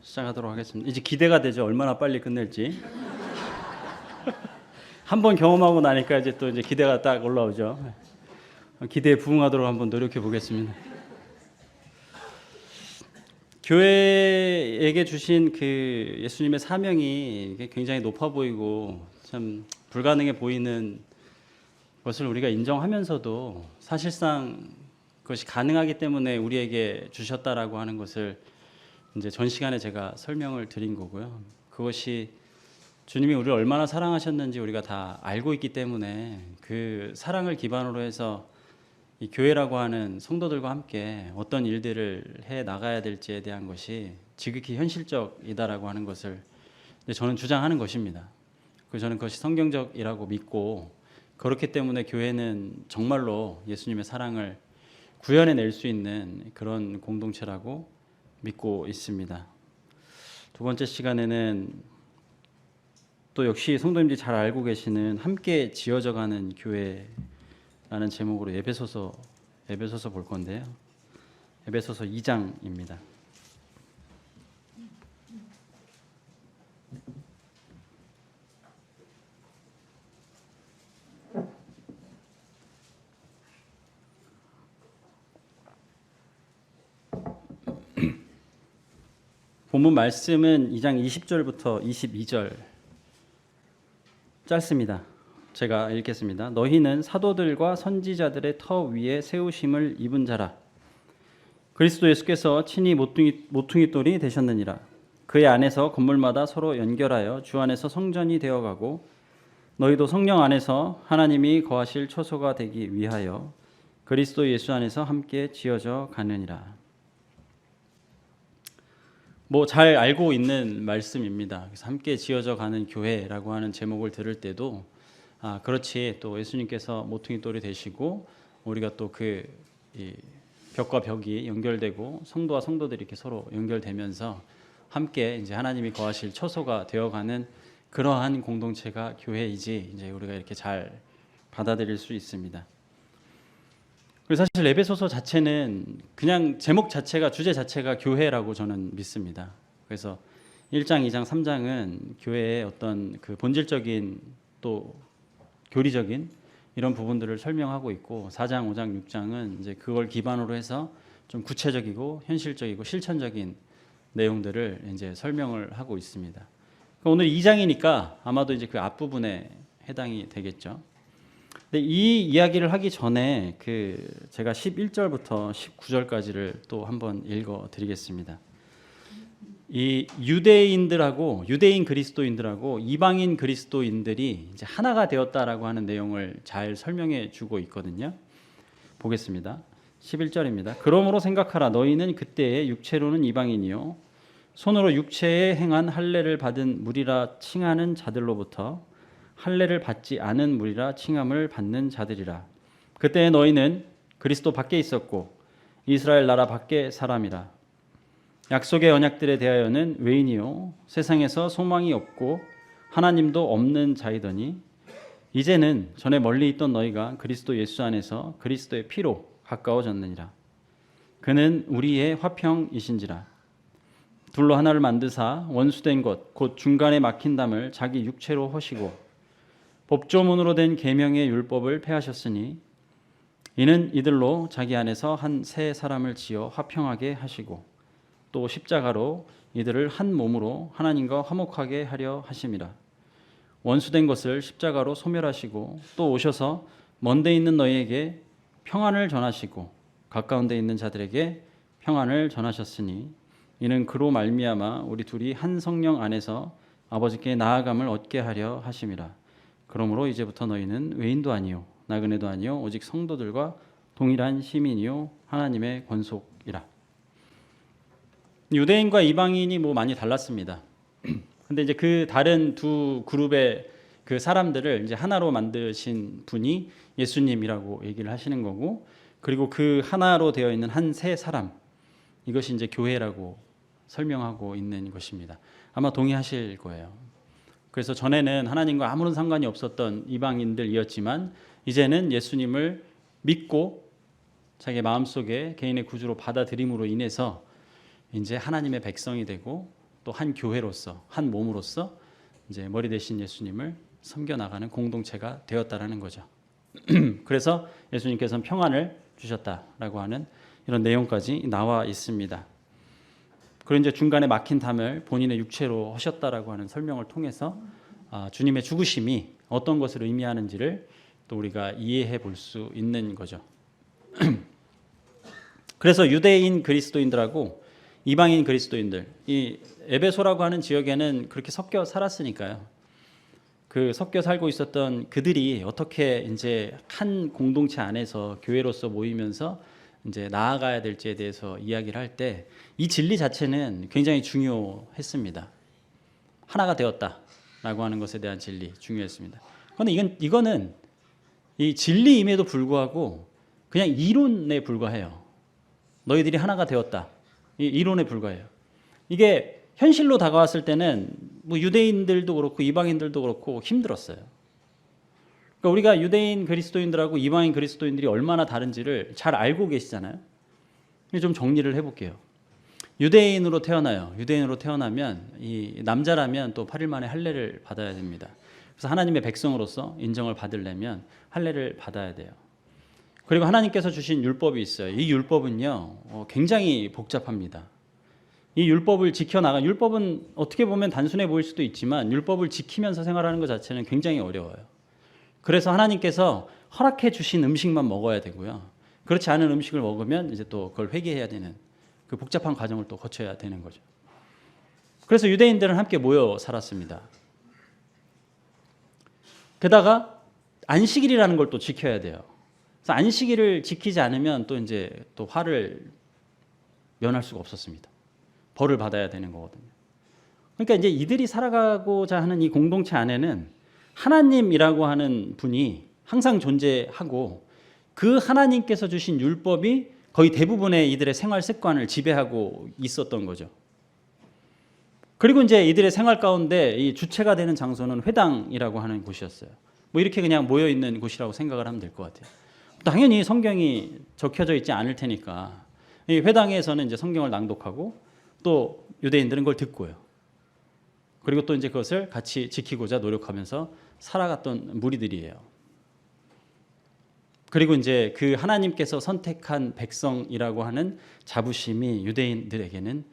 시작하도록 하겠습니다. 이제 기대가 되죠. 얼마나 빨리 끝낼지. 한번 경험하고 나니까 이제 기대가 딱 올라오죠. 기대에 부응하도록 한번 노력해 보겠습니다. 교회에게 주신 그 예수님의 사명이 굉장히 높아 보이고 참 불가능해 보이는 것을 우리가 인정하면서도 사실상 그것이 가능하기 때문에 우리에게 주셨다라고 하는 것을 이제 전 시간에 제가 설명을 드린 거고요. 그것이 주님이 우리를 얼마나 사랑하셨는지 우리가 다 알고 있기 때문에 그 사랑을 기반으로 해서 이 교회라고 하는 성도들과 함께 어떤 일들을 해 나가야 될지에 대한 것이 지극히 현실적이다라고 하는 것을 저는 주장하는 것입니다. 그래서 저는 그것이 성경적이라고 믿고 그렇기 때문에 교회는 정말로 예수님의 사랑을 구현해낼 수 있는 그런 공동체라고 믿고 있습니다. 두 번째 시간에는 또 역시 성도님들이 잘 알고 계시는 함께 지어져가는 교회라는 제목으로 에베소서 볼 건데요. 에베소서 2장입니다. 본문 말씀은 2장 20절부터 22절 짧습니다. 제가 읽겠습니다. 너희는 사도들과 선지자들의 터 위에 세우심을 입은 자라. 그리스도 예수께서 친히 모퉁이 돌이 되셨느니라. 그의 안에서 건물마다 서로 연결하여 주 안에서 성전이 되어가고 너희도 성령 안에서 하나님이 거하실 처소가 되기 위하여 그리스도 예수 안에서 함께 지어져 가느니라. 잘 알고 있는 말씀입니다. 그래서 함께 지어져 가는 교회라고 하는 제목을 들을 때도 그렇지, 또 예수님께서 모퉁이 돌이 되시고 우리가 또 그 벽과 벽이 연결되고 성도와 성도들이 이렇게 서로 연결되면서 함께 이제 하나님이 거하실 처소가 되어가는 그러한 공동체가 교회이지 이제 우리가 이렇게 잘 받아들일 수 있습니다. 그래서 사실 에베소서 자체는 그냥 제목 자체가 주제 자체가 교회라고 저는 믿습니다. 그래서 1장, 2장, 3장은 교회의 어떤 그 본질적인 또 교리적인 이런 부분들을 설명하고 있고 4장, 5장, 6장은 이제 그걸 기반으로 해서 좀 구체적이고 현실적이고 실천적인 내용들을 이제 설명을 하고 있습니다. 오늘 2장이니까 아마도 이제 그 앞부분에 해당이 되겠죠. 근데 이 이야기를 하기 전에 제가 11절부터 19절까지를 또 한번 읽어 드리겠습니다. 이 유대인 그리스도인들하고 이방인 그리스도인들이 이제 하나가 되었다라고 하는 내용을 잘 설명해 주고 있거든요. 보겠습니다. 11절입니다. 그러므로 생각하라. 너희는 그때에 육체로는 이방인이요 손으로 육체에 행한 할례를 받은 무리라 칭하는 자들로부터 할례를 받지 않은 무리라 칭함을 받는 자들이라. 그때 너희는 그리스도 밖에 있었고 이스라엘 나라 밖에 사람이라. 약속의 언약들에 대하여는 외인이요 세상에서 소망이 없고 하나님도 없는 자이더니 이제는 전에 멀리 있던 너희가 그리스도 예수 안에서 그리스도의 피로 가까워졌느니라. 그는 우리의 화평이신지라. 둘로 하나를 만드사 원수된 것 곧 중간에 막힌 담을 자기 육체로 허시고 법조문으로 된 계명의 율법을 폐하셨으니 이는 이들로 자기 안에서 한 새 사람을 지어 화평하게 하시고 또 십자가로 이들을 한 몸으로 하나님과 화목하게 하려 하심이라. 원수된 것을 십자가로 소멸하시고 또 오셔서 먼데 있는 너희에게 평안을 전하시고 가까운 데 있는 자들에게 평안을 전하셨으니 이는 그로 말미암아 우리 둘이 한 성령 안에서 아버지께 나아감을 얻게 하려 하심이라. 그러므로 이제부터 너희는 외인도 아니요 나그네도 아니요 오직 성도들과 동일한 시민이요 하나님의 권속이라. 유대인과 이방인이 많이 달랐습니다. 근데 이제 그 다른 두 그룹의 그 사람들을 이제 하나로 만드신 분이 예수님이라고 얘기를 하시는 거고, 그리고 그 하나로 되어 있는 한 세 사람, 이것이 이제 교회라고 설명하고 있는 것입니다. 아마 동의하실 거예요. 그래서 전에는 하나님과 아무런 상관이 없었던 이방인들이었지만 이제는 예수님을 믿고 자기 마음속에 개인의 구주로 받아들임으로 인해서 이제 하나님의 백성이 되고 또 한 교회로서 한 몸으로서 이제 머리 대신 예수님을 섬겨 나가는 공동체가 되었다라는 거죠. 그래서 예수님께서는 평안을 주셨다라고 하는 이런 내용까지 나와 있습니다. 그리고 이제 중간에 막힌 담을 본인의 육체로 하셨다라고 하는 설명을 통해서 주님의 죽으심이 어떤 것을 의미하는지를 또 우리가 이해해 볼 수 있는 거죠. 그래서 유대인 그리스도인들하고 이방인 그리스도인들, 이 에베소라고 하는 지역에는 그렇게 섞여 살았으니까요. 그 섞여 살고 있었던 그들이 어떻게 이제 한 공동체 안에서 교회로서 모이면서 이제 나아가야 될지에 대해서 이야기를 할 때 이 진리 자체는 굉장히 중요했습니다. 하나가 되었다라고 하는 것에 대한 진리 중요했습니다. 그런데 이거는 이 진리임에도 불구하고 그냥 이론에 불과해요. 너희들이 하나가 되었다. 이 이론에 불과해요. 이게 현실로 다가왔을 때는 뭐 유대인들도 그렇고 이방인들도 그렇고 힘들었어요. 그러니까 우리가 유대인 그리스도인들하고 이방인 그리스도인들이 얼마나 다른지를 잘 알고 계시잖아요. 좀 정리를 해볼게요. 유대인으로 태어나요. 유대인으로 태어나면 이 남자라면 또 8일 만에 할례를 받아야 됩니다. 그래서 하나님의 백성으로서 인정을 받으려면 할례를 받아야 돼요. 그리고 하나님께서 주신 율법이 있어요. 이 율법은요 굉장히 복잡합니다. 이 율법을 지켜나가 율법은 어떻게 보면 단순해 보일 수도 있지만 율법을 지키면서 생활하는 것 자체는 굉장히 어려워요. 그래서 하나님께서 허락해 주신 음식만 먹어야 되고요. 그렇지 않은 음식을 먹으면 이제 또 그걸 회개해야 되는 그 복잡한 과정을 또 거쳐야 되는 거죠. 그래서 유대인들은 함께 모여 살았습니다. 게다가 안식일이라는 걸 또 지켜야 돼요. 그래서 안식일을 지키지 않으면 또 이제 또 화를 면할 수가 없었습니다. 벌을 받아야 되는 거거든요. 그러니까 이제 이들이 살아가고자 하는 이 공동체 안에는 하나님이라고 하는 분이 항상 존재하고 그 하나님께서 주신 율법이 거의 대부분의 이들의 생활 습관을 지배하고 있었던 거죠. 그리고 이제 이들의 생활 가운데 이 주체가 되는 장소는 회당이라고 하는 곳이었어요. 뭐 이렇게 그냥 모여 있는 곳이라고 생각을 하면 될 것 같아요. 당연히 성경이 적혀져 있지 않을 테니까 이 회당에서는 이제 성경을 낭독하고 또 유대인들은 그걸 듣고요. 그리고 또 이제 그것을 같이 지키고자 노력하면서 살아갔던 무리들이에요. 그리고 이제 그 하나님께서 선택한 백성이라고 하는 자부심이 유대인들에게는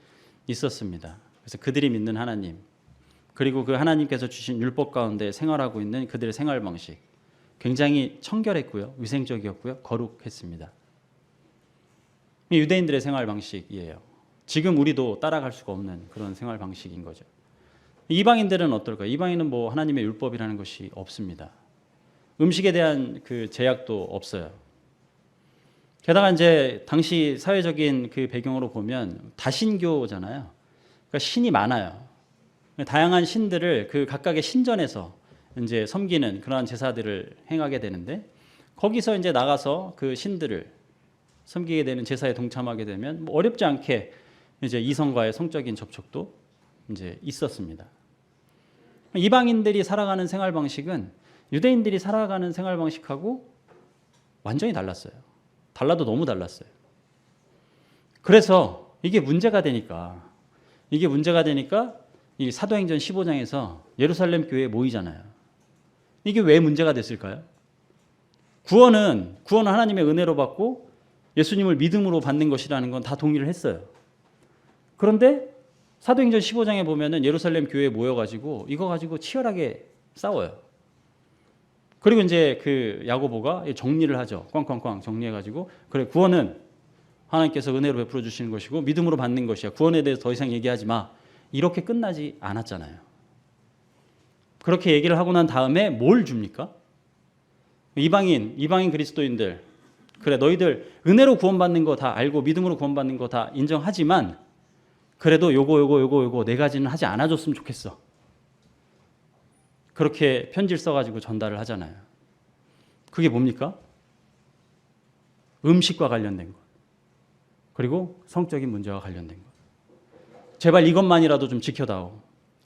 있었습니다. 그래서 그들이 믿는 하나님, 그리고 그 하나님께서 주신 율법 가운데 생활하고 있는 그들의 생활 방식, 굉장히 청결했고요, 위생적이었고요, 거룩했습니다. 유대인들의 생활 방식이에요. 지금 우리도 따라갈 수가 없는 그런 생활 방식인 거죠. 이방인들은 어떨까요? 이방인은 뭐 하나님의 율법이라는 것이 없습니다. 음식에 대한 그 제약도 없어요. 게다가 이제 당시 사회적인 그 배경으로 보면 다신교잖아요. 그러니까 신이 많아요. 다양한 신들을 그 각각의 신전에서 이제 섬기는 그러한 제사들을 행하게 되는데 거기서 이제 나가서 그 신들을 섬기게 되는 제사에 동참하게 되면 뭐 어렵지 않게 이제 이성과의 성적인 접촉도 이제 있었습니다. 이방인들이 살아가는 생활 방식은 유대인들이 살아가는 생활 방식하고 완전히 달랐어요. 달라도 너무 달랐어요. 그래서 이게 문제가 되니까 이 사도행전 15장에서 예루살렘 교회에 모이잖아요. 이게 왜 문제가 됐을까요? 구원은 하나님의 은혜로 받고 예수님을 믿음으로 받는 것이라는 건 다 동의를 했어요. 그런데 사도행전 15장에 보면은 예루살렘 교회에 모여가지고 이거 가지고 치열하게 싸워요. 그리고 이제 그 야고보가 정리를 하죠. 꽝꽝꽝 정리해가지고 그래 구원은 하나님께서 은혜로 베풀어 주시는 것이고 믿음으로 받는 것이야. 구원에 대해서 더 이상 얘기하지 마. 이렇게 끝나지 않았잖아요. 그렇게 얘기를 하고 난 다음에 뭘 줍니까? 이방인 그리스도인들 그래 너희들 은혜로 구원받는 거 다 알고 믿음으로 구원받는 거 다 인정하지만 그래도 요거 네 가지는 하지 않아줬으면 좋겠어. 그렇게 편지를 써가지고 전달을 하잖아요. 그게 뭡니까? 음식과 관련된 것 그리고 성적인 문제와 관련된 것. 제발 이것만이라도 좀 지켜다오.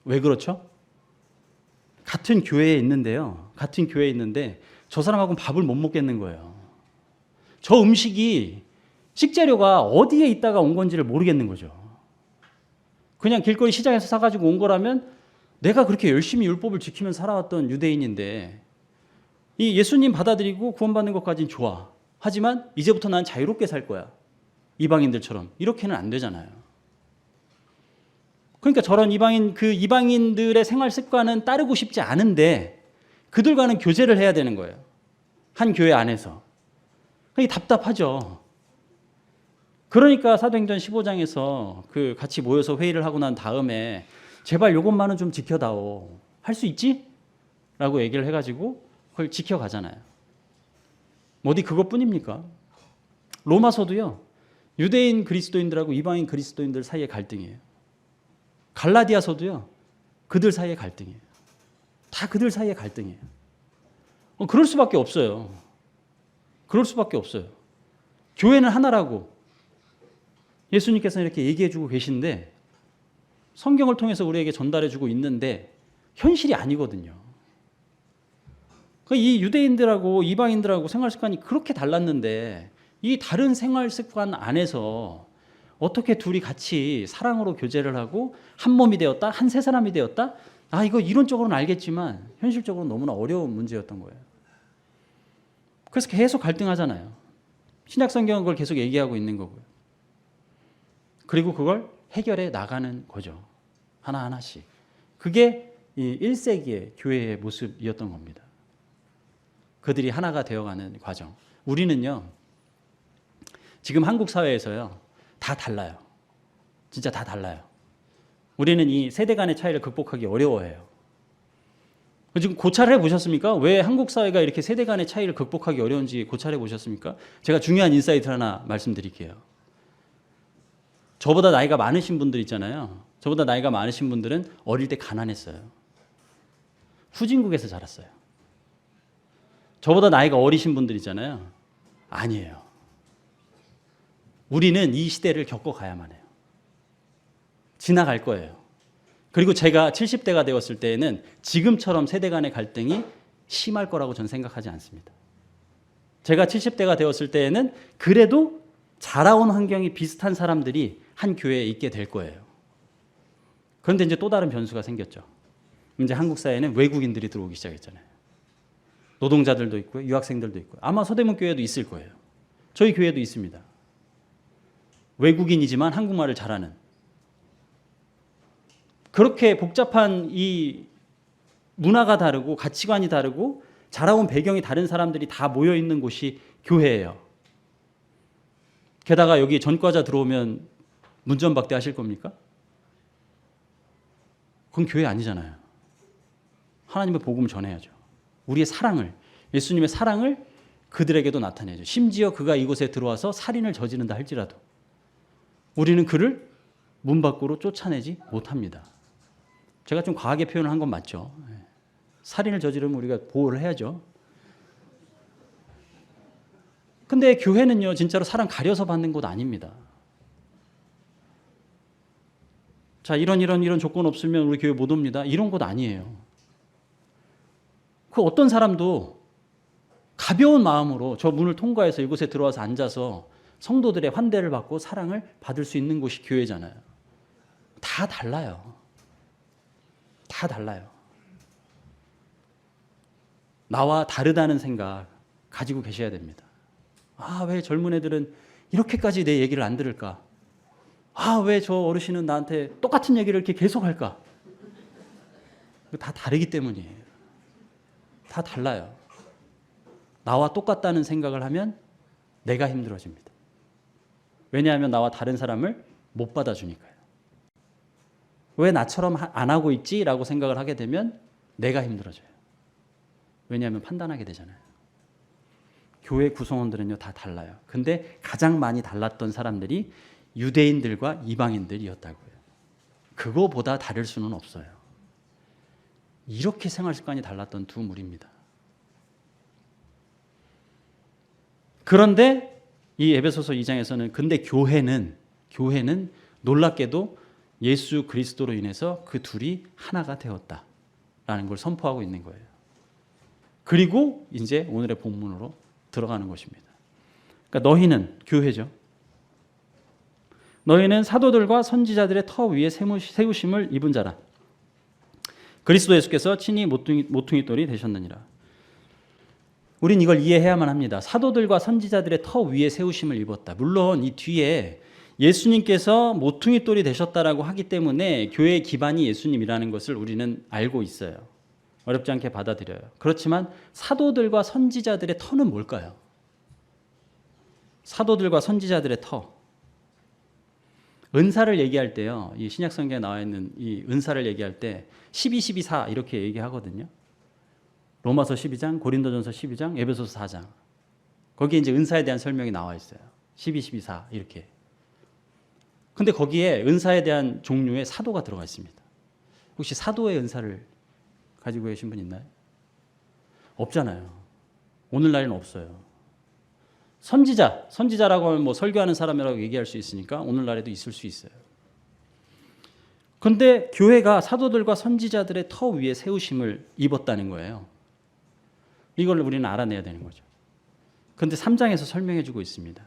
왜 그렇죠? 같은 교회에 있는데요. 같은 교회에 있는데 저 사람하고는 밥을 못 먹겠는 거예요. 저 음식이 식재료가 어디에 있다가 온 건지를 모르겠는 거죠. 그냥 길거리 시장에서 사가지고 온 거라면 내가 그렇게 열심히 율법을 지키면서 살아왔던 유대인인데 이 예수님 받아들이고 구원받는 것까지는 좋아. 하지만 이제부터 난 자유롭게 살 거야. 이방인들처럼. 이렇게는 안 되잖아요. 그러니까 저런 이방인들의 생활 습관은 따르고 싶지 않은데 그들과는 교제를 해야 되는 거예요. 한 교회 안에서. 그게 답답하죠. 그러니까 사도행전 15장에서 같이 모여서 회의를 하고 난 다음에 제발 요것만은 좀 지켜다오. 할 수 있지? 라고 얘기를 해가지고 그걸 지켜가잖아요. 어디 그것뿐입니까? 로마서도요. 유대인 그리스도인들하고 이방인 그리스도인들 사이의 갈등이에요. 갈라디아서도요. 그들 사이의 갈등이에요. 다 그들 사이의 갈등이에요. 그럴 수밖에 없어요. 그럴 수밖에 없어요. 교회는 하나라고 예수님께서는 이렇게 얘기해주고 계신데 성경을 통해서 우리에게 전달해주고 있는데 현실이 아니거든요. 이 유대인들하고 이방인들하고 생활 습관이 그렇게 달랐는데 이 다른 생활 습관 안에서 어떻게 둘이 같이 사랑으로 교제를 하고 한 몸이 되었다, 한 세 사람이 되었다? 이거 이론적으로는 알겠지만 현실적으로 너무나 어려운 문제였던 거예요. 그래서 계속 갈등하잖아요. 신약 성경은 그걸 계속 얘기하고 있는 거고요. 그리고 그걸 해결해 나가는 거죠. 하나하나씩. 그게 이 1세기의 교회의 모습이었던 겁니다. 그들이 하나가 되어가는 과정. 우리는요, 지금 한국 사회에서요, 다 달라요. 진짜 다 달라요. 우리는 이 세대 간의 차이를 극복하기 어려워해요. 지금 고찰해 보셨습니까? 왜 한국 사회가 이렇게 세대 간의 차이를 극복하기 어려운지 고찰해 보셨습니까? 제가 중요한 인사이트를 하나 말씀드릴게요. 저보다 나이가 많으신 분들 있잖아요. 저보다 나이가 많으신 분들은 어릴 때 가난했어요. 후진국에서 자랐어요. 저보다 나이가 어리신 분들 있잖아요. 아니에요. 우리는 이 시대를 겪어가야만 해요. 지나갈 거예요. 그리고 제가 70대가 되었을 때에는 지금처럼 세대 간의 갈등이 심할 거라고 저는 생각하지 않습니다. 제가 70대가 되었을 때에는 그래도 자라온 환경이 비슷한 사람들이 한 교회에 있게 될 거예요. 그런데 이제 또 다른 변수가 생겼죠. 이제 한국 사회에는 외국인들이 들어오기 시작했잖아요. 노동자들도 있고요. 유학생들도 있고요. 아마 서대문 교회도 있을 거예요. 저희 교회도 있습니다. 외국인이지만 한국말을 잘하는. 그렇게 복잡한 이 문화가 다르고 가치관이 다르고 자라온 배경이 다른 사람들이 다 모여 있는 곳이 교회예요. 게다가 여기 전과자 들어오면 문전박대 하실 겁니까? 그건 교회 아니잖아요. 하나님의 복음을 전해야죠. 우리의 사랑을, 예수님의 사랑을 그들에게도 나타내죠. 심지어 그가 이곳에 들어와서 살인을 저지른다 할지라도 우리는 그를 문 밖으로 쫓아내지 못합니다. 제가 좀 과하게 표현을 한 건 맞죠. 살인을 저지르면 우리가 보호를 해야죠. 근데 교회는요, 진짜로 사람 가려서 받는 곳 아닙니다. 자, 이런 조건 없으면 우리 교회 못 옵니다. 이런 곳 아니에요. 그 어떤 사람도 가벼운 마음으로 저 문을 통과해서 이곳에 들어와서 앉아서 성도들의 환대를 받고 사랑을 받을 수 있는 곳이 교회잖아요. 다 달라요. 다 달라요. 나와 다르다는 생각 가지고 계셔야 됩니다. 왜 젊은 애들은 이렇게까지 내 얘기를 안 들을까? 왜 저 어르신은 나한테 똑같은 얘기를 이렇게 계속 할까? 다 다르기 때문이에요. 다 달라요. 나와 똑같다는 생각을 하면 내가 힘들어집니다. 왜냐하면 나와 다른 사람을 못 받아주니까요. 왜 나처럼 안 하고 있지? 라고 생각을 하게 되면 내가 힘들어져요. 왜냐하면 판단하게 되잖아요. 교회 구성원들은요, 다 달라요. 근데 가장 많이 달랐던 사람들이 유대인들과 이방인들이었다고요. 그거보다 다를 수는 없어요. 이렇게 생활 습관이 달랐던 두 무리입니다. 그런데 이 에베소서 2장에서는 근데 교회는 놀랍게도 예수 그리스도로 인해서 그 둘이 하나가 되었다라는 걸 선포하고 있는 거예요. 그리고 이제 오늘의 본문으로 들어가는 것입니다. 그러니까 너희는 교회죠. 너희는 사도들과 선지자들의 터 위에 세우심을 입은 자라. 그리스도 예수께서 친히 모퉁이 돌이 되셨느니라. 우린 이걸 이해해야만 합니다. 사도들과 선지자들의 터 위에 세우심을 입었다. 물론 이 뒤에 예수님께서 모퉁이 돌이 되셨다라고 하기 때문에 교회의 기반이 예수님이라는 것을 우리는 알고 있어요. 어렵지 않게 받아들여요. 그렇지만 사도들과 선지자들의 터는 뭘까요? 사도들과 선지자들의 터. 은사를 얘기할 때요. 이 신약 성경에 나와 있는 이 은사를 얘기할 때 12, 12, 4 이렇게 얘기하거든요. 로마서 12장, 고린도전서 12장, 에베소서 4장. 거기에 이제 은사에 대한 설명이 나와 있어요. 12, 12, 4 이렇게. 근데 거기에 은사에 대한 종류에 사도가 들어가 있습니다. 혹시 사도의 은사를 가지고 계신 분 있나요? 없잖아요. 오늘날에는 없어요. 선지자라고 하면 뭐 설교하는 사람이라고 얘기할 수 있으니까 오늘날에도 있을 수 있어요. 그런데 교회가 사도들과 선지자들의 터 위에 세우심을 입었다는 거예요. 이걸 우리는 알아내야 되는 거죠. 그런데 3장에서 설명해 주고 있습니다.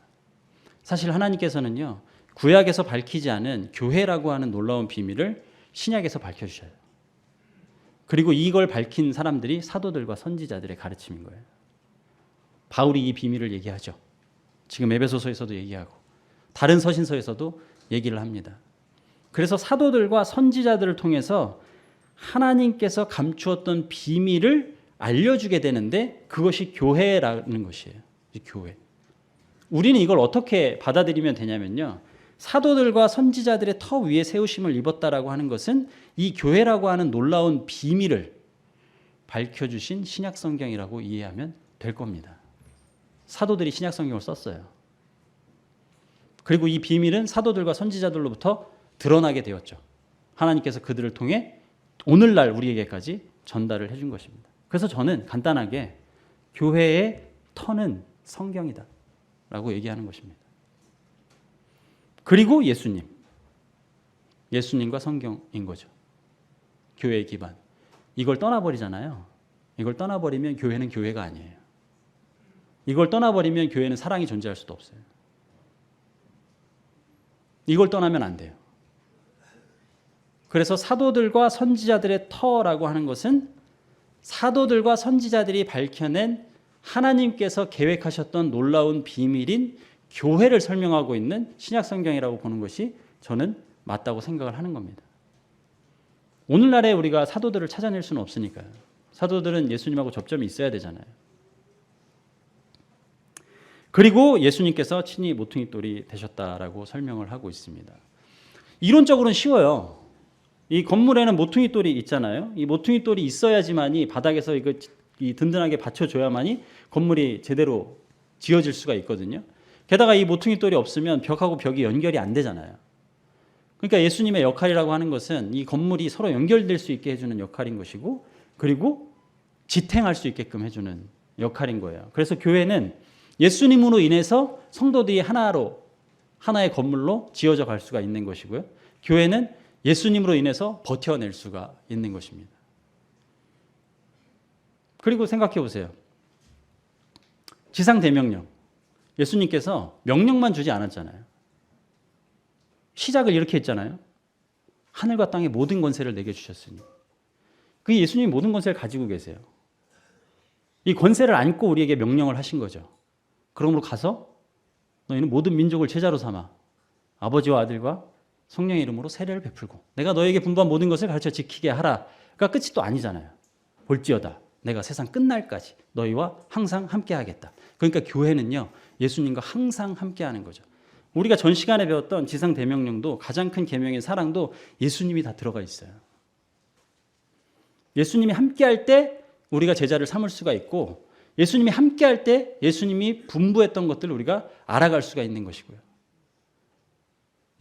사실 하나님께서는요, 구약에서 밝히지 않은 교회라고 하는 놀라운 비밀을 신약에서 밝혀주셔요. 그리고 이걸 밝힌 사람들이 사도들과 선지자들의 가르침인 거예요. 바울이 이 비밀을 얘기하죠. 지금 에베소서에서도 얘기하고 다른 서신서에서도 얘기를 합니다. 그래서 사도들과 선지자들을 통해서 하나님께서 감추었던 비밀을 알려주게 되는데 그것이 교회라는 것이에요. 교회. 우리는 이걸 어떻게 받아들이면 되냐면요. 사도들과 선지자들의 터 위에 세우심을 입었다라고 하는 것은 이 교회라고 하는 놀라운 비밀을 밝혀주신 신약성경이라고 이해하면 될 겁니다. 사도들이 신약성경을 썼어요. 그리고 이 비밀은 사도들과 선지자들로부터 드러나게 되었죠. 하나님께서 그들을 통해 오늘날 우리에게까지 전달을 해준 것입니다. 그래서 저는 간단하게 교회의 터는 성경이다 라고 얘기하는 것입니다. 그리고 예수님과 성경인 거죠. 교회의 기반. 이걸 떠나버리잖아요. 이걸 떠나버리면 교회는 교회가 아니에요. 이걸 떠나버리면 교회는 사랑이 존재할 수도 없어요. 이걸 떠나면 안 돼요. 그래서 사도들과 선지자들의 터라고 하는 것은 사도들과 선지자들이 밝혀낸 하나님께서 계획하셨던 놀라운 비밀인 교회를 설명하고 있는 신약성경이라고 보는 것이 저는 맞다고 생각을 하는 겁니다. 오늘날에 우리가 사도들을 찾아낼 수는 없으니까요. 사도들은 예수님하고 접점이 있어야 되잖아요. 그리고 예수님께서 친히 모퉁이 돌이 되셨다라고 설명을 하고 있습니다. 이론적으로는 쉬워요. 이 건물에는 모퉁이 돌이 있잖아요. 이 모퉁이 돌이 있어야지만이 바닥에서 이 든든하게 받쳐줘야만이 건물이 제대로 지어질 수가 있거든요. 게다가 이 모퉁이 돌이 없으면 벽하고 벽이 연결이 안 되잖아요. 그러니까 예수님의 역할이라고 하는 것은 이 건물이 서로 연결될 수 있게 해주는 역할인 것이고, 그리고 지탱할 수 있게끔 해주는 역할인 거예요. 그래서 교회는 예수님으로 인해서 성도들이 하나의 건물로 지어져 갈 수가 있는 것이고요. 교회는 예수님으로 인해서 버텨낼 수가 있는 것입니다. 그리고 생각해 보세요. 지상대명령. 예수님께서 명령만 주지 않았잖아요. 시작을 이렇게 했잖아요. 하늘과 땅의 모든 권세를 내게 주셨으니. 그 예수님이 모든 권세를 가지고 계세요. 이 권세를 안고 우리에게 명령을 하신 거죠. 그러므로 가서 너희는 모든 민족을 제자로 삼아 아버지와 아들과 성령의 이름으로 세례를 베풀고 내가 너에게 분부한 모든 것을 가르쳐 지키게 하라가 끝이 또 아니잖아요. 볼지어다 내가 세상 끝날까지 너희와 항상 함께 하겠다. 그러니까 교회는요, 예수님과 항상 함께 하는 거죠. 우리가 전 시간에 배웠던 지상 대명령도 가장 큰 계명인 사랑도 예수님이 다 들어가 있어요. 예수님이 함께 할 때 우리가 제자를 삼을 수가 있고, 예수님이 함께 할 때 예수님이 분부했던 것들을 우리가 알아갈 수가 있는 것이고요.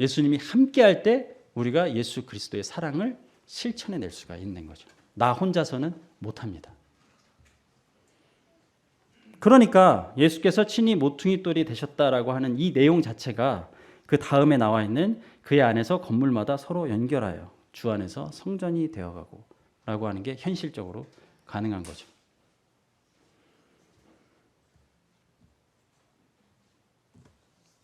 예수님이 함께 할 때 우리가 예수 그리스도의 사랑을 실천해낼 수가 있는 거죠. 나 혼자서는 못합니다. 그러니까 예수께서 친히 모퉁이 돌이 되셨다라고 하는 이 내용 자체가 그 다음에 나와 있는 그의 안에서 건물마다 서로 연결하여 주 안에서 성전이 되어가고 라고 하는 게 현실적으로 가능한 거죠.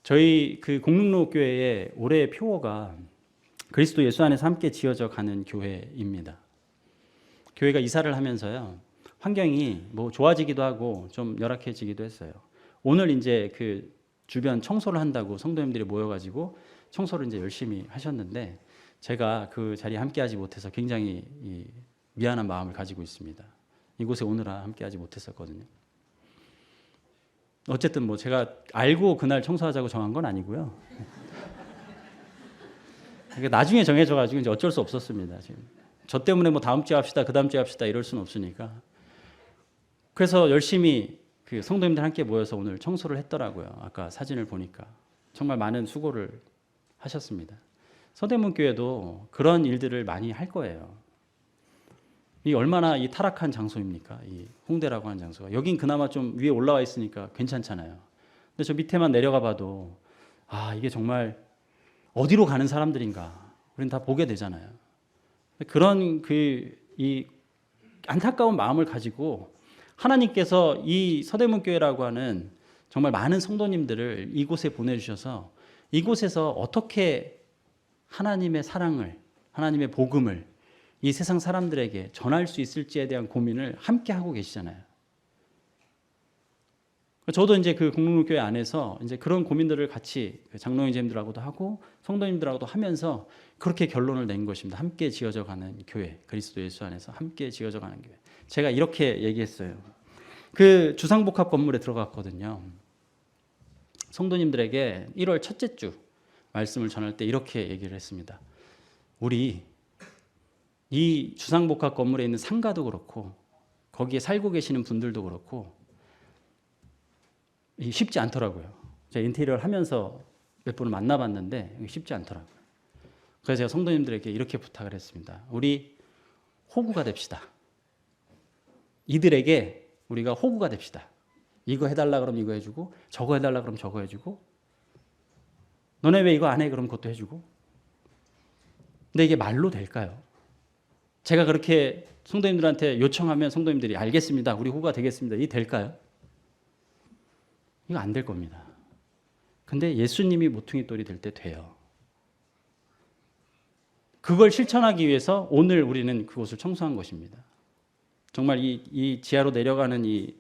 저희 그 공릉로 교회의 올해의 표어가 그리스도 예수 안에서 함께 지어져 가는 교회입니다. 교회가 이사를 하면서요, 환경이 뭐 좋아지기도 하고 좀 열악해지기도 했어요. 오늘 이제 그 주변 청소를 한다고 성도님들이 모여가지고 청소를 이제 열심히 하셨는데, 제가 그 자리에 함께하지 못해서 굉장히 미안한 마음을 가지고 있습니다. 이곳에 오느라 함께하지 못했었거든요. 어쨌든 뭐 제가 알고 그날 청소하자고 정한 건 아니고요. 나중에 정해져가지고 이제 어쩔 수 없었습니다. 지금 저 때문에 뭐 다음 주에 합시다, 그 다음 주에 합시다 이럴 수는 없으니까. 그래서 열심히 그 성도님들 함께 모여서 오늘 청소를 했더라고요. 아까 사진을 보니까 정말 많은 수고를 하셨습니다. 서대문교회도 그런 일들을 많이 할 거예요. 이 얼마나 이 타락한 장소입니까? 이 홍대라고 하는 장소가. 여긴 그나마 좀 위에 올라와 있으니까 괜찮잖아요. 근데 저 밑에만 내려가 봐도 이게 정말 어디로 가는 사람들인가 우리는 다 보게 되잖아요. 그런 이 안타까운 마음을 가지고 하나님께서 이 서대문교회라고 하는 정말 많은 성도님들을 이곳에 보내주셔서 이곳에서 어떻게 하나님의 사랑을, 하나님의 복음을 이 세상 사람들에게 전할 수 있을지에 대한 고민을 함께 하고 계시잖아요. 저도 이제 그 공릉교회 안에서 이제 그런 고민들을 같이 장로님들하고도 하고 성도님들하고도 하면서 그렇게 결론을 낸 것입니다. 함께 지어져 가는 교회, 그리스도 예수 안에서 함께 지어져 가는 교회. 제가 이렇게 얘기했어요. 그 주상복합 건물에 들어갔거든요. 성도님들에게 1월 첫째 주 말씀을 전할 때 이렇게 얘기를 했습니다. 우리 이 주상복합 건물에 있는 상가도 그렇고 거기에 살고 계시는 분들도 그렇고 쉽지 않더라고요. 제가 인테리어를 하면서 몇 분을 만나봤는데 쉽지 않더라고요. 그래서 제가 성도님들에게 이렇게 부탁을 했습니다. 우리 호구가 됩시다. 이들에게 우리가 호구가 됩시다. 이거 해달라 그러면 이거 해주고, 저거 해달라 그러면 저거 해주고, 너네 왜 이거 안 해? 그러면 그것도 해주고. 근데 이게 말로 될까요? 제가 그렇게 성도님들한테 요청하면 성도님들이 알겠습니다, 우리 호구가 되겠습니다, 이게 될까요? 이거 안 될 겁니다. 근데 예수님이 모퉁이 돌이 될 때 돼요. 그걸 실천하기 위해서 오늘 우리는 그곳을 청소한 것입니다. 정말 이 지하로 내려가는 이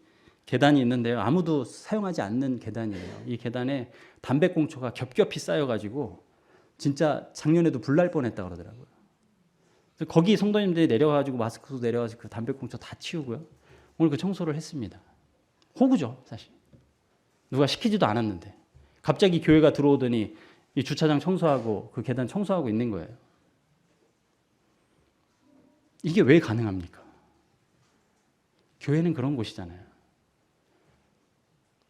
계단이 있는데요, 아무도 사용하지 않는 계단이에요. 이 계단에 담배꽁초가 겹겹이 쌓여가지고 진짜 작년에도 불날 뻔했다 그러더라고요. 거기 성도님들이 내려가지고 마스크도 내려가지고 그 담배꽁초 다 치우고요. 오늘 그 청소를 했습니다. 호구죠, 사실. 누가 시키지도 않았는데 갑자기 교회가 들어오더니 이 주차장 청소하고 그 계단 청소하고 있는 거예요. 이게 왜 가능합니까? 교회는 그런 곳이잖아요.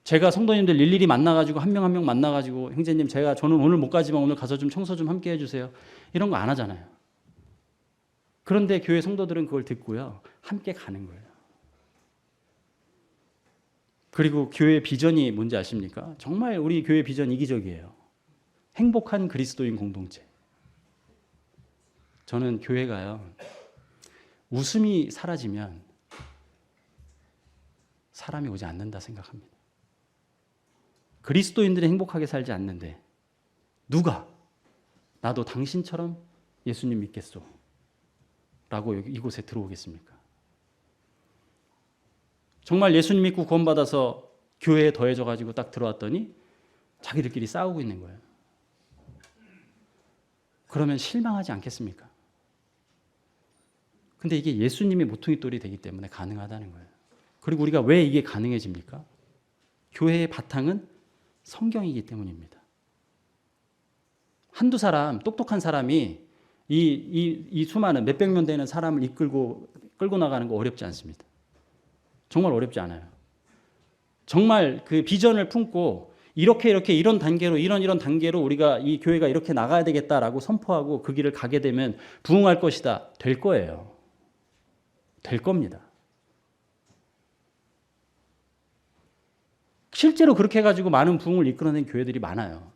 제가 성도님들 일일이 만나가지고 한 명 한 명 만나가지고 형제님 저는 오늘 못 가지만 오늘 가서 좀 청소 좀 함께 해주세요, 이런 거 안 하잖아요. 그런데 교회 성도들은 그걸 듣고요, 함께 가는 거예요. 그리고 교회의 비전이 뭔지 아십니까? 정말 우리 교회 비전 이기적이에요. 행복한 그리스도인 공동체. 저는 교회가요, 웃음이 사라지면 사람이 오지 않는다 생각합니다. 그리스도인들이 행복하게 살지 않는데 누가 나도 당신처럼 예수님 믿겠소 라고 이곳에 들어오겠습니까? 정말 예수님 믿고 구원받아서 교회에 더해져 가지고 딱 들어왔더니 자기들끼리 싸우고 있는 거예요. 그러면 실망하지 않겠습니까? 근데 이게 예수님이 모퉁이 돌이 되기 때문에 가능하다는 거예요. 그리고 우리가 왜 이게 가능해집니까? 교회의 바탕은 성경이기 때문입니다. 한두 사람, 똑똑한 사람이 이 수많은 몇백 명 되는 사람을 끌고 나가는 거 어렵지 않습니다. 정말 어렵지 않아요. 정말 그 비전을 품고 이렇게 이런 단계로 이런 단계로 우리가 이 교회가 이렇게 나가야 되겠다라고 선포하고 그 길을 가게 되면 부흥할 것이다. 될 거예요. 될 겁니다. 실제로 그렇게 해가지고 많은 부흥을 이끌어낸 교회들이 많아요.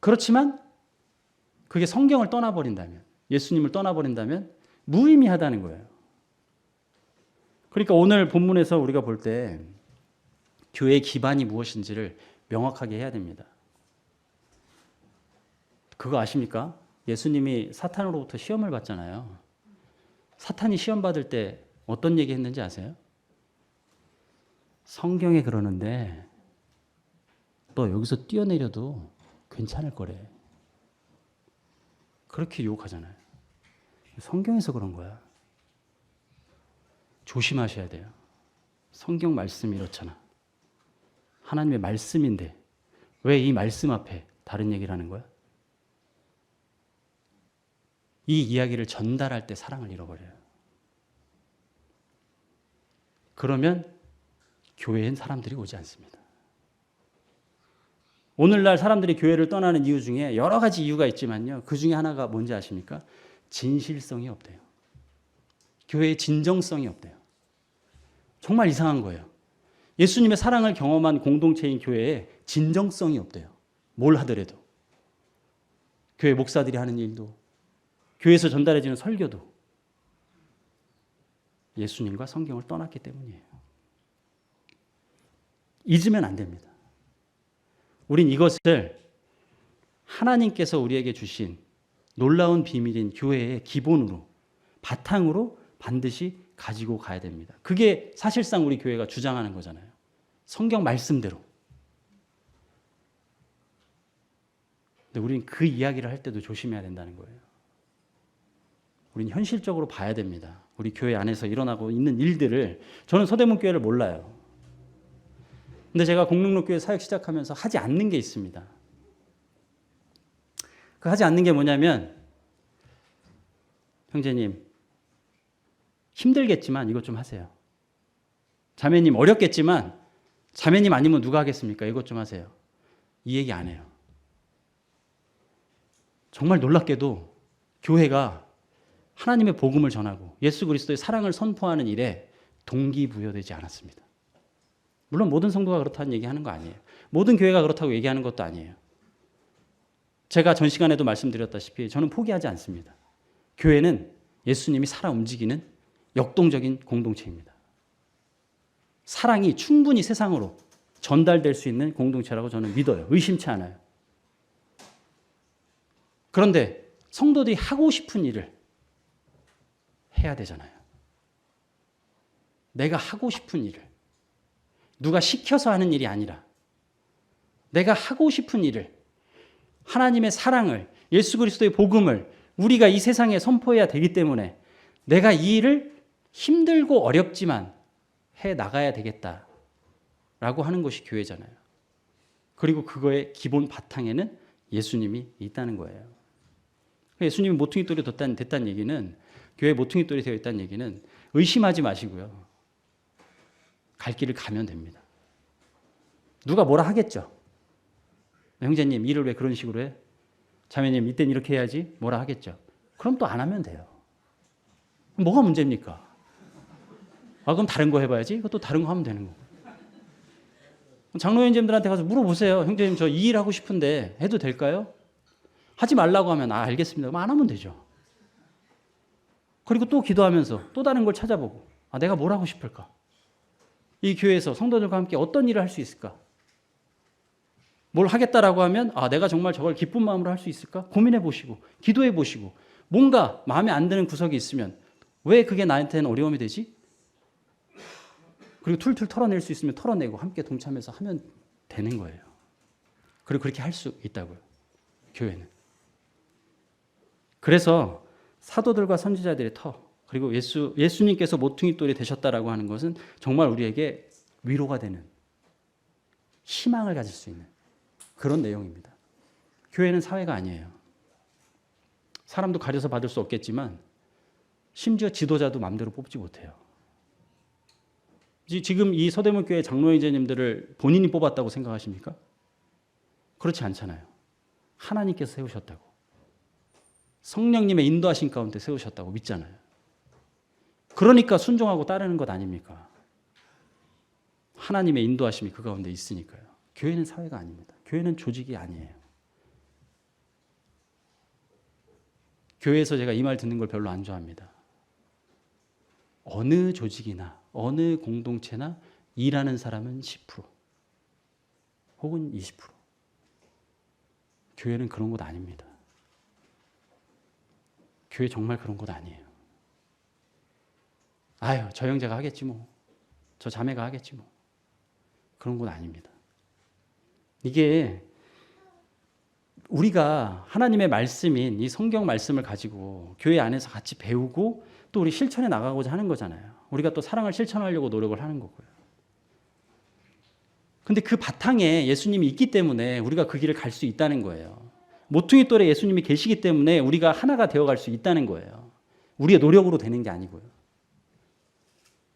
그렇지만 그게 성경을 떠나버린다면, 예수님을 떠나버린다면 무의미하다는 거예요. 그러니까 오늘 본문에서 우리가 볼 때 교회의 기반이 무엇인지를 명확하게 해야 됩니다. 그거 아십니까? 예수님이 사탄으로부터 시험을 받잖아요. 사탄이 시험 받을 때 어떤 얘기 했는지 아세요? 성경에 그러는데 너 여기서 뛰어내려도 괜찮을 거래. 그렇게 유혹하잖아요. 성경에서 그런 거야. 조심하셔야 돼요. 성경 말씀이 이렇잖아. 하나님의 말씀인데 왜 이 말씀 앞에 다른 얘기를 하는 거야? 이 이야기를 전달할 때 사랑을 잃어버려요. 그러면 교회엔 사람들이 오지 않습니다. 오늘날 사람들이 교회를 떠나는 이유 중에 여러 가지 이유가 있지만요. 그 중에 하나가 뭔지 아십니까? 진실성이 없대요. 교회의 진정성이 없대요. 정말 이상한 거예요. 예수님의 사랑을 경험한 공동체인 교회에 진정성이 없대요. 뭘 하더라도. 교회 목사들이 하는 일도, 교회에서 전달해지는 설교도 예수님과 성경을 떠났기 때문이에요. 잊으면 안 됩니다. 우린 이것을 하나님께서 우리에게 주신 놀라운 비밀인 교회의 기본으로, 바탕으로 반드시 가지고 가야 됩니다. 그게 사실상 우리 교회가 주장하는 거잖아요. 성경 말씀대로. 근데 우리는 그 이야기를 할 때도 조심해야 된다는 거예요. 우리는 현실적으로 봐야 됩니다. 우리 교회 안에서 일어나고 있는 일들을. 저는 서대문 교회를 몰라요. 근데 제가 공릉로교회 사역 시작하면서 하지 않는 게 있습니다. 그 하지 않는 게 뭐냐면, 형제님 힘들겠지만 이것 좀 하세요. 자매님 어렵겠지만 자매님 아니면 누가 하겠습니까? 이것 좀 하세요. 이 얘기 안 해요. 정말 놀랍게도 교회가 하나님의 복음을 전하고 예수 그리스도의 사랑을 선포하는 일에 동기부여되지 않았습니다. 물론 모든 성도가 그렇다는 얘기하는 거 아니에요. 모든 교회가 그렇다고 얘기하는 것도 아니에요. 제가 전 시간에도 말씀드렸다시피 저는 포기하지 않습니다. 교회는 예수님이 살아 움직이는 역동적인 공동체입니다. 사랑이 충분히 세상으로 전달될 수 있는 공동체라고 저는 믿어요. 의심치 않아요. 그런데 성도들이 하고 싶은 일을 해야 되잖아요. 내가 하고 싶은 일을, 누가 시켜서 하는 일이 아니라 내가 하고 싶은 일을, 하나님의 사랑을, 예수 그리스도의 복음을 우리가 이 세상에 선포해야 되기 때문에 내가 이 일을 힘들고 어렵지만 해 나가야 되겠다라고 하는 것이 교회잖아요. 그리고 그거의 기본 바탕에는 예수님이 있다는 거예요. 예수님이 모퉁이 돌이 됐다는 얘기는, 교회 모퉁이 돌이 되어 있다는 얘기는 의심하지 마시고요. 갈 길을 가면 됩니다. 누가 뭐라 하겠죠. 형제님 일을 왜 그런 식으로 해? 자매님 이땐 이렇게 해야지. 뭐라 하겠죠. 그럼 또 안 하면 돼요. 뭐가 문제입니까? 그럼 다른 거 해봐야지. 그것도 다른 거 하면 되는 거고. 장로형제님들한테 가서 물어보세요. 형제님 저 이 일 하고 싶은데 해도 될까요? 하지 말라고 하면 알겠습니다. 그럼 안 하면 되죠. 그리고 또 기도하면서 또 다른 걸 찾아보고 내가 뭘 하고 싶을까? 이 교회에서 성도들과 함께 어떤 일을 할 수 있을까? 뭘 하겠다라고 하면 내가 정말 저걸 기쁜 마음으로 할 수 있을까? 고민해 보시고 기도해 보시고 뭔가 마음에 안 드는 구석이 있으면 왜 그게 나한테는 어려움이 되지? 그리고 툴툴 털어낼 수 있으면 털어내고 함께 동참해서 하면 되는 거예요. 그리고 그렇게 할 수 있다고요. 교회는. 그래서 사도들과 선지자들의 터, 그리고 예수님께서 모퉁이 돌이 되셨다라고 하는 것은 정말 우리에게 위로가 되는, 희망을 가질 수 있는 그런 내용입니다. 교회는 사회가 아니에요. 사람도 가려서 받을 수 없겠지만 심지어 지도자도 마음대로 뽑지 못해요. 지금 이 서대문 교회 장로형제님들을 본인이 뽑았다고 생각하십니까? 그렇지 않잖아요. 하나님께서 세우셨다고. 성령님의 인도하신 가운데 세우셨다고 믿잖아요. 그러니까 순종하고 따르는 것 아닙니까? 하나님의 인도하심이 그 가운데 있으니까요. 교회는 사회가 아닙니다. 교회는 조직이 아니에요. 교회에서 제가 이 말 듣는 걸 별로 안 좋아합니다. 어느 조직이나 어느 공동체나 일하는 사람은 10%, 혹은 20%. 교회는 그런 곳 아닙니다. 교회 정말 그런 곳 아니에요. 아유, 저 형제가 하겠지 뭐. 저 자매가 하겠지 뭐. 그런 곳 아닙니다. 이게 우리가 하나님의 말씀인 이 성경 말씀을 가지고 교회 안에서 같이 배우고 또 우리 실천해 나가고자 하는 거잖아요. 우리가 또 사랑을 실천하려고 노력을 하는 거고요. 근데 그 바탕에 예수님이 있기 때문에 우리가 그 길을 갈 수 있다는 거예요. 모퉁이 돌에 예수님이 계시기 때문에 우리가 하나가 되어갈 수 있다는 거예요. 우리의 노력으로 되는 게 아니고요.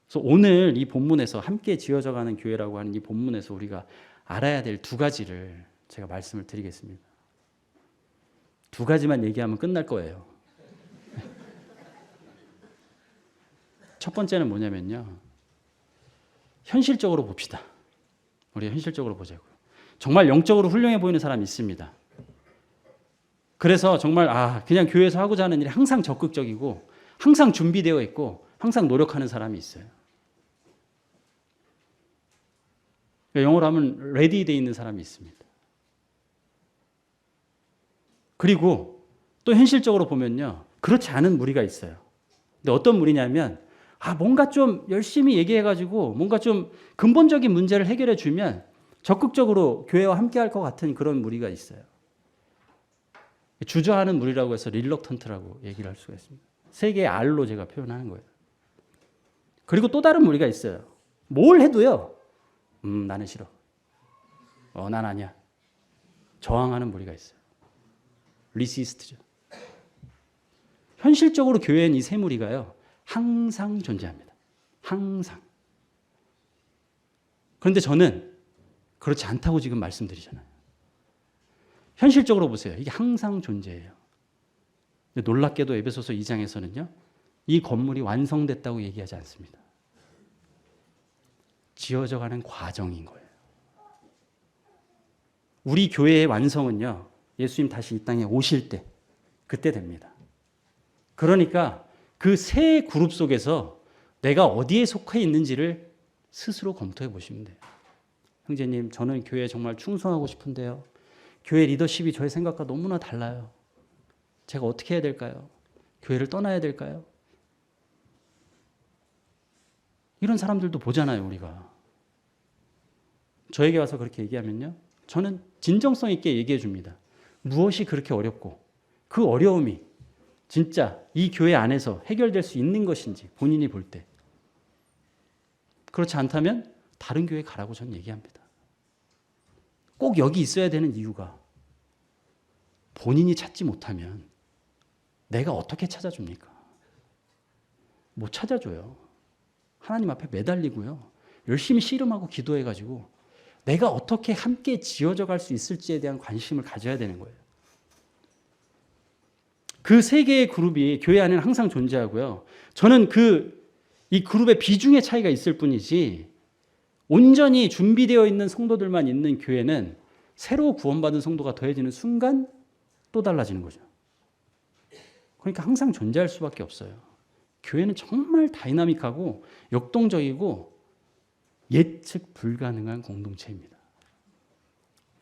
그래서 오늘 이 본문에서 함께 지어져가는 교회라고 하는 이 본문에서 우리가 알아야 될 두 가지를 제가 말씀을 드리겠습니다. 두 가지만 얘기하면 끝날 거예요. 첫 번째는 뭐냐면요. 현실적으로 봅시다. 우리가 현실적으로 보자고요. 정말 영적으로 훌륭해 보이는 사람이 있습니다. 그래서 정말 그냥 교회에서 하고자 하는 일이 항상 적극적이고 항상 준비되어 있고 항상 노력하는 사람이 있어요. 영어로 하면 ready 돼 있는 사람이 있습니다. 그리고 또 현실적으로 보면요. 그렇지 않은 무리가 있어요. 근데 어떤 무리냐면 뭔가 좀 열심히 얘기해가지고 뭔가 좀 근본적인 문제를 해결해 주면 적극적으로 교회와 함께 할 것 같은 그런 무리가 있어요. 주저하는 무리라고 해서 릴럭턴트라고 얘기를 할 수가 있습니다. 세 개의 R로 제가 표현하는 거예요. 그리고 또 다른 무리가 있어요. 뭘 해도요. 나는 싫어. 난 아니야. 저항하는 무리가 있어요. 리시스트죠. 현실적으로 교회는 이 세 무리가요. 항상 존재합니다. 항상. 그런데 저는 그렇지 않다고 지금 말씀드리잖아요. 현실적으로 보세요. 이게 항상 존재해요. 근데 놀랍게도 에베소서 2장에서는요. 이 건물이 완성됐다고 얘기하지 않습니다. 지어져가는 과정인 거예요. 우리 교회의 완성은요. 예수님 다시 이 땅에 오실 때 그때 됩니다. 그러니까 그 세 그룹 속에서 내가 어디에 속해 있는지를 스스로 검토해 보시면 돼요. 형제님, 저는 교회에 정말 충성하고 싶은데요. 교회 리더십이 저의 생각과 너무나 달라요. 제가 어떻게 해야 될까요? 교회를 떠나야 될까요? 이런 사람들도 보잖아요, 우리가. 저에게 와서 그렇게 얘기하면요. 저는 진정성 있게 얘기해 줍니다. 무엇이 그렇게 어렵고 그 어려움이 진짜 이 교회 안에서 해결될 수 있는 것인지 본인이 볼 때. 그렇지 않다면 다른 교회 가라고 저는 얘기합니다. 꼭 여기 있어야 되는 이유가 본인이 찾지 못하면 내가 어떻게 찾아줍니까? 못 찾아줘요. 하나님 앞에 매달리고요. 열심히 씨름하고 기도해가지고 내가 어떻게 함께 지어져 갈 수 있을지에 대한 관심을 가져야 되는 거예요. 그 세 개의 그룹이 교회 안에는 항상 존재하고요. 저는 이 그룹의 비중의 차이가 있을 뿐이지 온전히 준비되어 있는 성도들만 있는 교회는 새로 구원받은 성도가 더해지는 순간 또 달라지는 거죠. 그러니까 항상 존재할 수밖에 없어요. 교회는 정말 다이나믹하고 역동적이고 예측 불가능한 공동체입니다.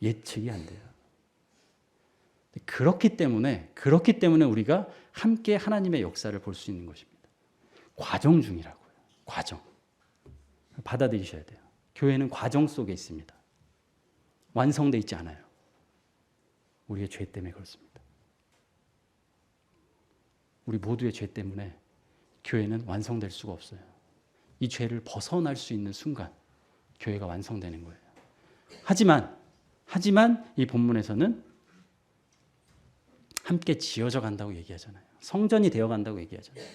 예측이 안 돼요. 그렇기 때문에 우리가 함께 하나님의 역사를 볼 수 있는 것입니다. 과정 중이라고요. 과정. 받아들이셔야 돼요. 교회는 과정 속에 있습니다. 완성되어 있지 않아요. 우리의 죄 때문에 그렇습니다. 우리 모두의 죄 때문에 교회는 완성될 수가 없어요. 이 죄를 벗어날 수 있는 순간 교회가 완성되는 거예요. 하지만 이 본문에서는 함께 지어져 간다고 얘기하잖아요. 성전이 되어 간다고 얘기하잖아요.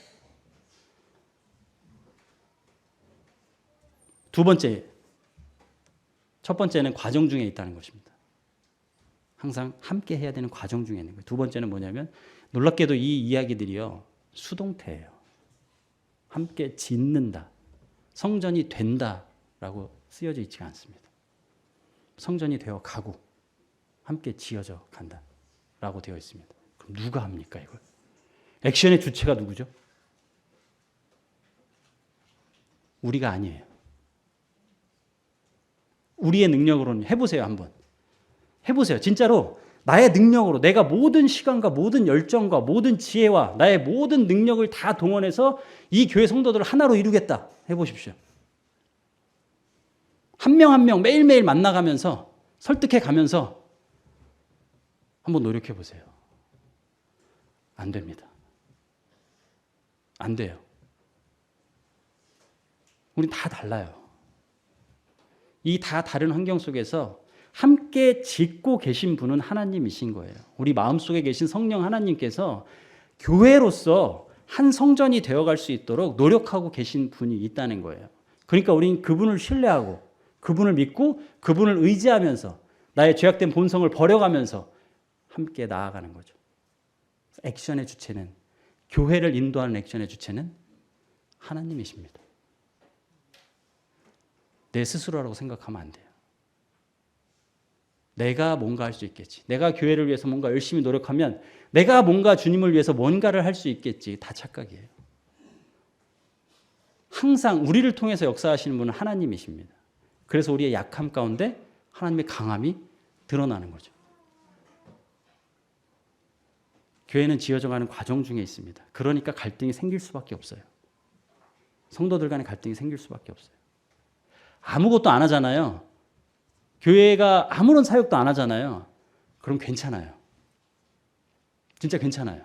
첫 번째는 과정 중에 있다는 것입니다. 항상 함께 해야 되는 과정 중에 있는 거예요. 두 번째는 뭐냐면 놀랍게도 이 이야기들이요. 수동태예요. 함께 짓는다. 성전이 된다라고 쓰여져 있지가 않습니다. 성전이 되어 가고 함께 지어져 간다라고 되어 있습니다. 그럼 누가 합니까 이걸? 액션의 주체가 누구죠? 우리가 아니에요. 우리의 능력으로는 해보세요 한번. 해보세요. 진짜로 나의 능력으로 내가 모든 시간과 모든 열정과 모든 지혜와 나의 모든 능력을 다 동원해서 이 교회 성도들을 하나로 이루겠다. 해보십시오. 한 명 한 명 매일매일 만나가면서 설득해 가면서 한번 노력해 보세요. 안 됩니다. 안 돼요. 우린 다 달라요. 이 다 다른 환경 속에서 함께 짓고 계신 분은 하나님이신 거예요. 우리 마음속에 계신 성령 하나님께서 교회로서 한 성전이 되어갈 수 있도록 노력하고 계신 분이 있다는 거예요. 그러니까 우린 그분을 신뢰하고 그분을 믿고 그분을 의지하면서 나의 죄악된 본성을 버려가면서 함께 나아가는 거죠. 액션의 주체는, 교회를 인도하는 액션의 주체는 하나님이십니다. 내 스스로라고 생각하면 안 돼요. 내가 뭔가 할 수 있겠지. 내가 교회를 위해서 뭔가 열심히 노력하면 내가 뭔가 주님을 위해서 뭔가를 할 수 있겠지. 다 착각이에요. 항상 우리를 통해서 역사하시는 분은 하나님이십니다. 그래서 우리의 약함 가운데 하나님의 강함이 드러나는 거죠. 교회는 지어져가는 과정 중에 있습니다. 그러니까 갈등이 생길 수밖에 없어요. 성도들 간의 갈등이 생길 수밖에 없어요. 아무것도 안 하잖아요. 교회가 아무런 사역도 안 하잖아요. 그럼 괜찮아요. 진짜 괜찮아요.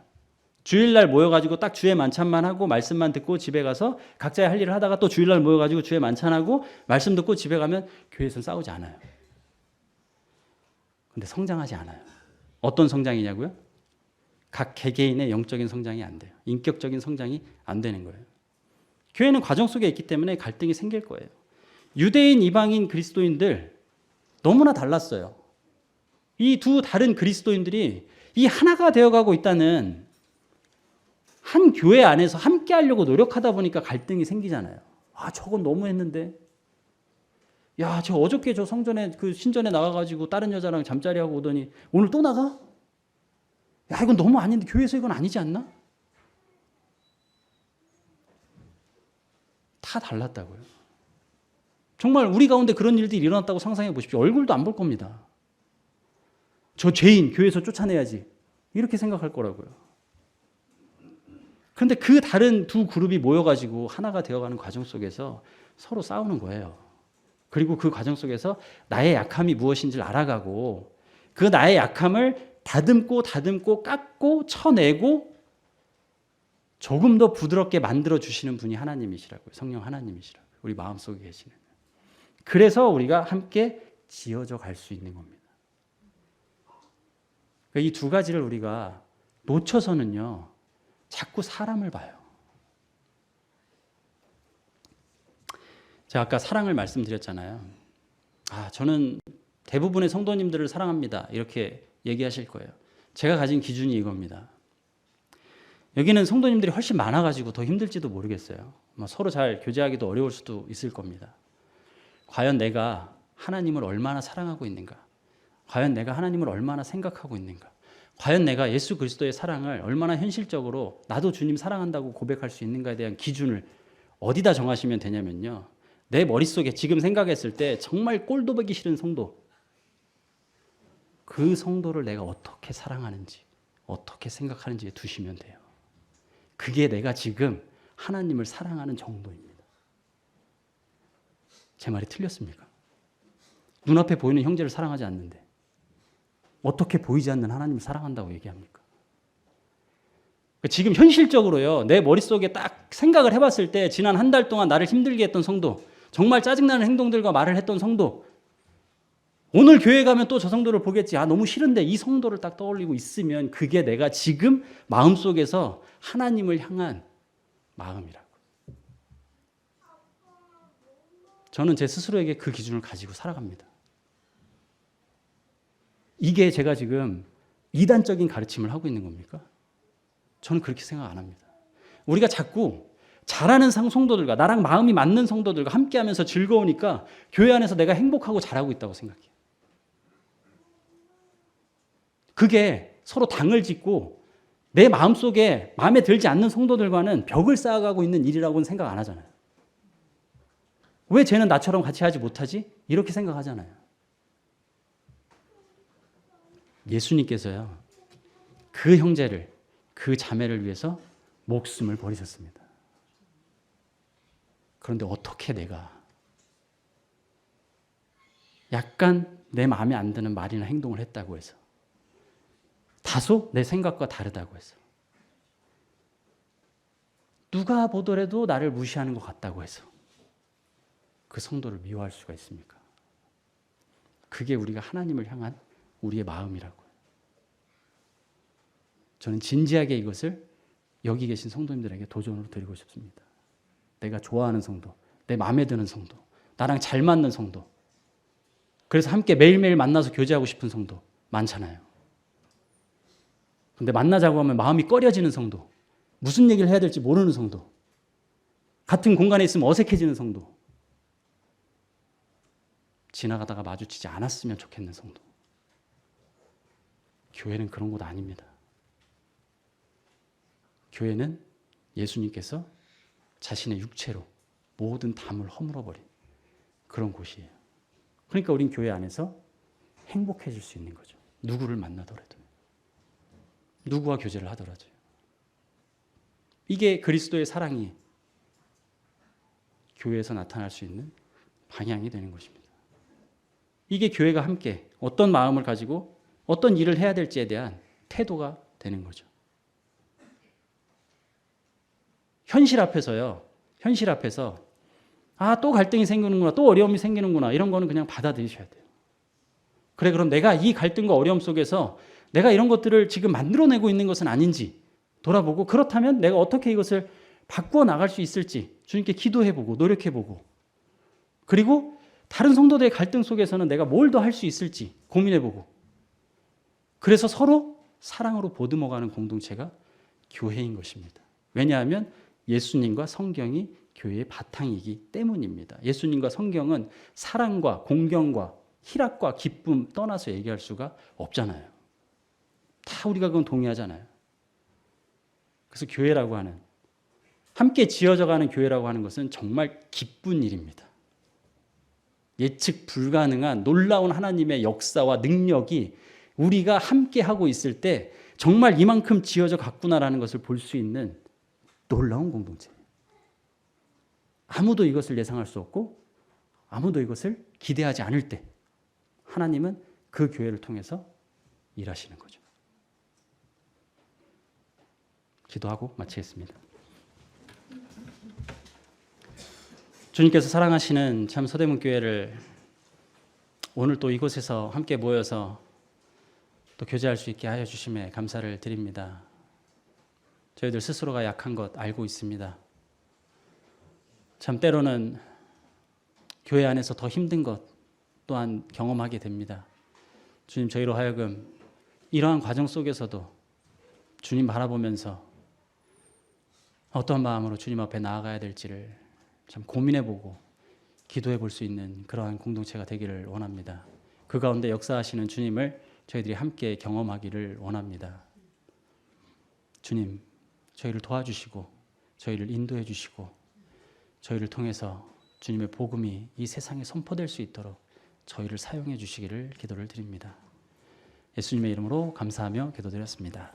주일날 모여가지고 딱 주의 만찬만 하고 말씀만 듣고 집에 가서 각자의 할 일을 하다가 또 주일날 모여가지고 주의 만찬하고 말씀 듣고 집에 가면 교회에서는 싸우지 않아요. 근데 성장하지 않아요. 어떤 성장이냐고요? 각 개개인의 영적인 성장이 안 돼요. 인격적인 성장이 안 되는 거예요. 교회는 과정 속에 있기 때문에 갈등이 생길 거예요. 유대인, 이방인, 그리스도인들 너무나 달랐어요. 이 두 다른 그리스도인들이 이 하나가 되어가고 있다는 한 교회 안에서 함께 하려고 노력하다 보니까 갈등이 생기잖아요. 아, 저건 너무 했는데. 야, 저 어저께 저 성전에 그 신전에 나가가지고 다른 여자랑 잠자리하고 오더니 오늘 또 나가? 야, 이건 너무 아닌데 교회에서 이건 아니지 않나? 다 달랐다고요. 정말 우리 가운데 그런 일들이 일어났다고 상상해 보십시오. 얼굴도 안 볼 겁니다. 저 죄인 교회에서 쫓아내야지. 이렇게 생각할 거라고요. 그런데 그 다른 두 그룹이 모여가지고 하나가 되어가는 과정 속에서 서로 싸우는 거예요. 그리고 그 과정 속에서 나의 약함이 무엇인지를 알아가고 그 나의 약함을 다듬고 깎고 쳐내고 조금 더 부드럽게 만들어 주시는 분이 하나님이시라고요. 성령 하나님이시라고요. 우리 마음속에 계시는. 그래서 우리가 함께 지어져 갈 수 있는 겁니다. 이 두 가지를 우리가 놓쳐서는요, 자꾸 사람을 봐요. 제가 아까 사랑을 말씀드렸잖아요. 저는 대부분의 성도님들을 사랑합니다. 이렇게 얘기하실 거예요. 제가 가진 기준이 이겁니다. 여기는 성도님들이 훨씬 많아가지고 더 힘들지도 모르겠어요. 서로 잘 교제하기도 어려울 수도 있을 겁니다. 과연 내가 하나님을 얼마나 사랑하고 있는가? 과연 내가 하나님을 얼마나 생각하고 있는가? 과연 내가 예수 그리스도의 사랑을 얼마나 현실적으로 나도 주님 사랑한다고 고백할 수 있는가에 대한 기준을 어디다 정하시면 되냐면요. 내 머릿속에 지금 생각했을 때 정말 꼴도 보기 싫은 성도, 그 성도를 내가 어떻게 사랑하는지, 어떻게 생각하는지에 두시면 돼요. 그게 내가 지금 하나님을 사랑하는 정도입니다. 제 말이 틀렸습니까? 눈앞에 보이는 형제를 사랑하지 않는데 어떻게 보이지 않는 하나님을 사랑한다고 얘기합니까? 지금 현실적으로요, 내 머릿속에 딱 생각을 해봤을 때 지난 한 달 동안 나를 힘들게 했던 성도, 정말 짜증나는 행동들과 말을 했던 성도, 오늘 교회 가면 또 저 성도를 보겠지. 너무 싫은데 이 성도를 딱 떠올리고 있으면 그게 내가 지금 마음속에서 하나님을 향한 마음이라고. 저는 제 스스로에게 그 기준을 가지고 살아갑니다. 이게 제가 지금 이단적인 가르침을 하고 있는 겁니까? 저는 그렇게 생각 안 합니다. 우리가 자꾸 잘하는 성도들과 나랑 마음이 맞는 성도들과 함께하면서 즐거우니까 교회 안에서 내가 행복하고 잘하고 있다고 생각해요. 그게 서로 당을 짓고 내 마음속에 마음에 들지 않는 성도들과는 벽을 쌓아가고 있는 일이라고는 생각 안 하잖아요. 왜 쟤는 나처럼 같이 하지 못하지? 이렇게 생각하잖아요. 예수님께서요, 그 형제를, 그 자매를 위해서 목숨을 버리셨습니다. 그런데 어떻게 내가 약간 내 마음에 안 드는 말이나 행동을 했다고 해서, 다소 내 생각과 다르다고 해서, 누가 보더라도 나를 무시하는 것 같다고 해서 그 성도를 미워할 수가 있습니까? 그게 우리가 하나님을 향한 우리의 마음이라고요. 저는 진지하게 이것을 여기 계신 성도님들에게 도전으로 드리고 싶습니다. 내가 좋아하는 성도, 내 마음에 드는 성도, 나랑 잘 맞는 성도, 그래서 함께 매일매일 만나서 교제하고 싶은 성도 많잖아요. 근데 만나자고 하면 마음이 꺼려지는 성도, 무슨 얘기를 해야 될지 모르는 성도, 같은 공간에 있으면 어색해지는 성도, 지나가다가 마주치지 않았으면 좋겠는 성도. 교회는 그런 곳 아닙니다. 교회는 예수님께서 자신의 육체로 모든 담을 허물어버린 그런 곳이에요. 그러니까 우린 교회 안에서 행복해질 수 있는 거죠. 누구를 만나더라도, 누구와 교제를 하더라도. 이게 그리스도의 사랑이 교회에서 나타날 수 있는 방향이 되는 것입니다. 이게 교회가 함께 어떤 마음을 가지고 어떤 일을 해야 될지에 대한 태도가 되는 거죠. 현실 앞에서요, 현실 앞에서 또 갈등이 생기는구나, 또 어려움이 생기는구나, 이런 거는 그냥 받아들이셔야 돼요. 그래, 그럼 내가 이 갈등과 어려움 속에서 내가 이런 것들을 지금 만들어내고 있는 것은 아닌지 돌아보고, 그렇다면 내가 어떻게 이것을 바꾸어 나갈 수 있을지 주님께 기도해보고 노력해보고, 그리고 다른 성도들의 갈등 속에서는 내가 뭘 더 할 수 있을지 고민해보고, 그래서 서로 사랑으로 보듬어가는 공동체가 교회인 것입니다. 왜냐하면 예수님과 성경이 교회의 바탕이기 때문입니다. 예수님과 성경은 사랑과 공경과 희락과 기쁨 떠나서 얘기할 수가 없잖아요. 다 우리가 그건 동의하잖아요. 그래서 교회라고 하는, 함께 지어져가는 교회라고 하는 것은 정말 기쁜 일입니다. 예측 불가능한 놀라운 하나님의 역사와 능력이 우리가 함께 하고 있을 때 정말 이만큼 지어져 갔구나라는 것을 볼 수 있는 놀라운 공동체예요. 아무도 이것을 예상할 수 없고 아무도 이것을 기대하지 않을 때 하나님은 그 교회를 통해서 일하시는 거죠. 기도하고 마치겠습니다. 주님께서 사랑하시는 참 서대문 교회를 오늘 또 이곳에서 함께 모여서 또 교제할 수 있게 하여 주심에 감사를 드립니다. 저희들 스스로가 약한 것 알고 있습니다. 참 때로는 교회 안에서 더 힘든 것 또한 경험하게 됩니다. 주님, 저희로 하여금 이러한 과정 속에서도 주님 바라보면서 어떤 마음으로 주님 앞에 나아가야 될지를 참 고민해보고 기도해볼 수 있는 그러한 공동체가 되기를 원합니다. 그 가운데 역사하시는 주님을 저희들이 함께 경험하기를 원합니다. 주님, 저희를 도와주시고 저희를 인도해 주시고 저희를 통해서 주님의 복음이 이 세상에 선포될 수 있도록 저희를 사용해 주시기를 기도를 드립니다. 예수님의 이름으로 감사하며 기도드렸습니다.